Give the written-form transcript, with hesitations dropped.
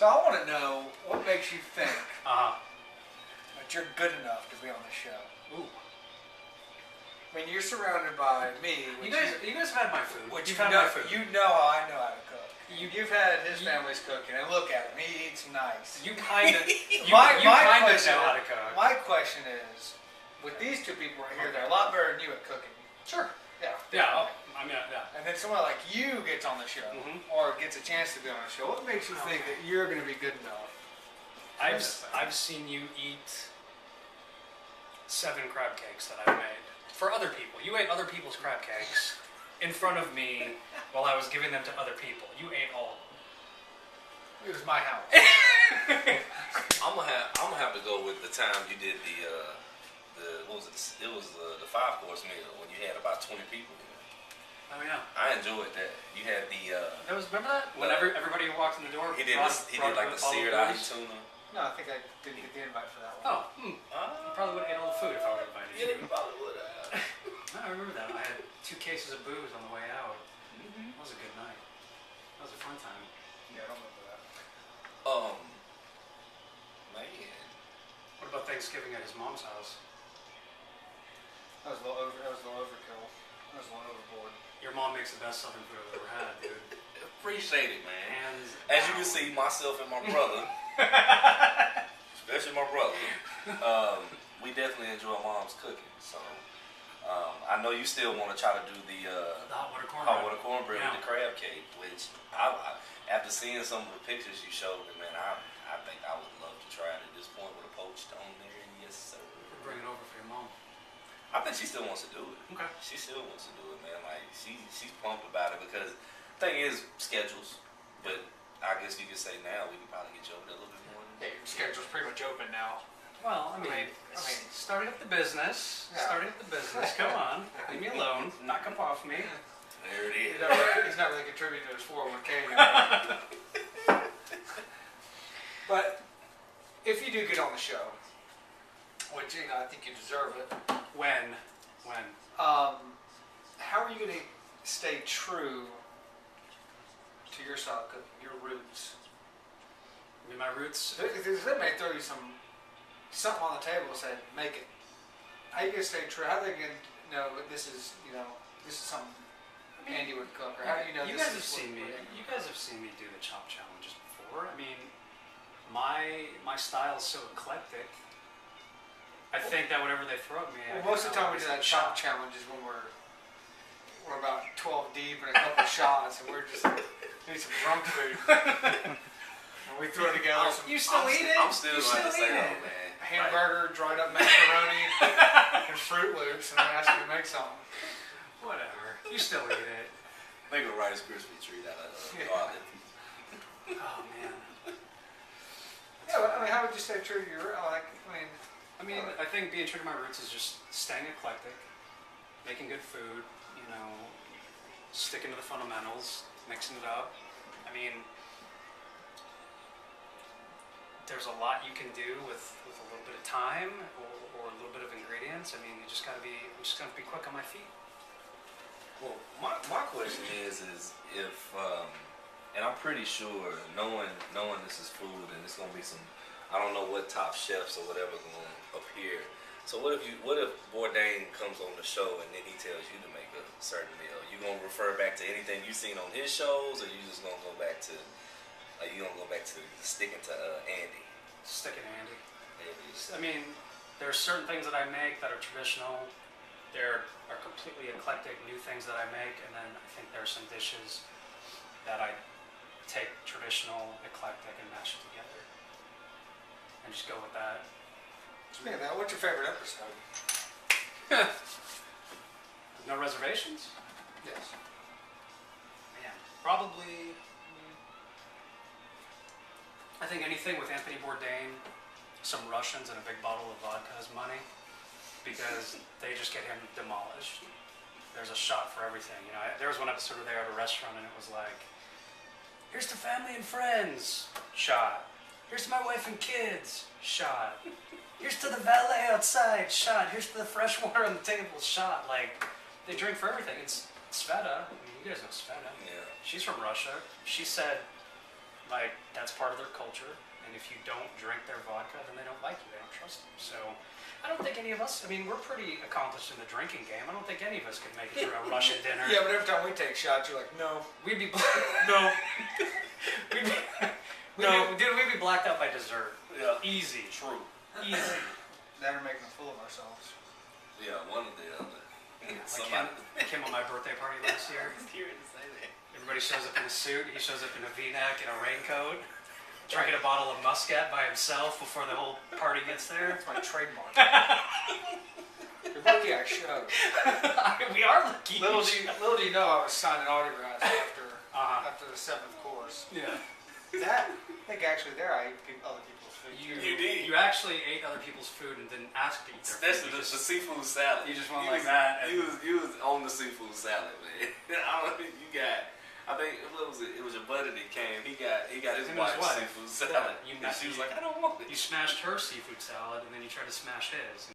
So I want to know what makes you think Uh-huh. that you're good enough to be on the show. Ooh. I mean, you're surrounded by me. You guys have had my food. Which You've you had know, my food. you know how I know how to cook. You've had his family's cooking, and look at him. He eats nice. You kind of my kind of question, know how to cook. My question is, with these two people right here, they're a lot better than you at cooking. Sure. Yeah. Yeah. I mean, yeah. And then someone like you gets on the show, or gets a chance to be on the show. What makes you think that you're going to be good enough? I've seen you eat 7 crab cakes that I made for other people. You ate other people's crab cakes in front of me while I was giving them to other people. You ate all of them. It was my house. I'm gonna have to go with the time you did the what was it? It was the 5-course meal when you had about 20 people. Oh yeah. I enjoyed that. You had the. Remember that? When everybody who walked in the door. He did like the seared ahi tuna. No, I think I didn't get the invite for that one. Oh. You probably would have ate all the food if I would have invited you. Yeah, you probably would have. I remember that. I had 2 cases of booze on the way out. That was a good night. That was a fun time. Yeah, I don't remember that. Man. What about Thanksgiving at his mom's house? That was a little overkill. That was a little overboard. Your mom makes the best Southern food I've ever had, dude. Appreciate it, man. Hands As you down. can see, myself and my brother, especially my brother, we definitely enjoy mom's cooking. So I know you still want to try to do the hot water cornbread with the crab cake, which after seeing some of the pictures you showed me, man, I think I would love to try it at this point with a poached on there. And yes, sir. We'll bring it over for your mom. I think she still wants to do it. Okay. She still wants to do it, man. Like she's pumped about it because the thing is schedules. But I guess you could say now we can probably get you over there a little bit more. Yeah, your schedule's pretty much open now. Well, I mean, starting up the business. Yeah. Starting up the business. Come on, leave me alone. Knock up off me. There it is. He's not really contributing to his 401k anymore. But if you do get on the show, which I think you deserve it. When? How are you going to stay true to your style of cooking, your roots? I mean, my roots. They may throw you something on the table and say, make it. How are you going to stay true? How are they going to know that this is something Andy would cook? Or how do you know You this guys have is seen me. what You guys have seen me do the chop challenges before. I mean, my style is so eclectic. I think that whatever they throw at me. Well, most of the time we do that chop challenge is when we're about 12 deep and a couple shots, and we're just need some drunk food. And we throw together some. You still eat it? I'm still going to say eat that, it. man. Hamburger, dried up macaroni, and Fruit Loops, and I ask you to make something. Whatever. You still eat it. Make a Rice Krispie treat out of garlic. Oh man. Yeah, but, I mean, how would you stay true to your? I think being true to my roots is just staying eclectic, making good food, sticking to the fundamentals, mixing it up. I mean, there's a lot you can do with a little bit of time or a little bit of ingredients. I mean, I'm just gonna be quick on my feet. Well, my question is if and I'm pretty sure knowing this is food and it's gonna be some, I don't know what top chefs or whatever gonna appear. So what if Bourdain comes on the show and then he tells you to make a certain meal? You gonna refer back to anything you seen on his shows, or you just gonna go back to sticking to Andy? Sticking to Andy. I mean, there are certain things that I make that are traditional. There are completely eclectic new things that I make, and then I think there are some dishes that I take traditional, eclectic, and mash it together, and just go with that. Speaking of that, what's your favorite episode? No reservations? Yes. Man, probably. I think anything with Anthony Bourdain, some Russians, and a big bottle of vodka is money, because they just get him demolished. There's a shot for everything. There was one episode where they were at a restaurant and it was like, here's to family and friends, shot. Here's to my wife and kids, shot. Here's to the valet outside, shot. Here's to the fresh water on the table, shot. Like, they drink for everything. It's Sveta. I mean, you guys know Sveta. Yeah. She's from Russia. She said Like, that's part of their culture. And if you don't drink their vodka, then they don't like you. They don't trust you. So I don't think any of us, I mean, we're pretty accomplished in the drinking game. I don't think any of us could make it through a Russian dinner. Yeah, but every time we take shots, you're like, no. We'd be, No. we'd be blacked out by dessert. Yeah. Easy. True. Easy. Then we're making a fool of ourselves. Yeah, one or the other. Like Kim on my birthday party last year. Everybody shows up in a suit. He shows up in a V-neck and a raincoat, drinking a bottle of Muscat by himself before the whole party gets there. That's my trademark. You're lucky I showed. We are lucky. Little do you know, I was signing autographs after the 7th course. Yeah. I think actually there I ate other people's food. You did. You actually ate other people's food and didn't ask to eat their food. Especially the seafood salad. You just went You like was- that. You was on the seafood salad, man. I don't think you got. I think what was it? It was your buddy that came. He got his Him and his wife's wife. seafood salad. Yeah, And she was like, I don't want it. You smashed her seafood salad and then you tried to smash his.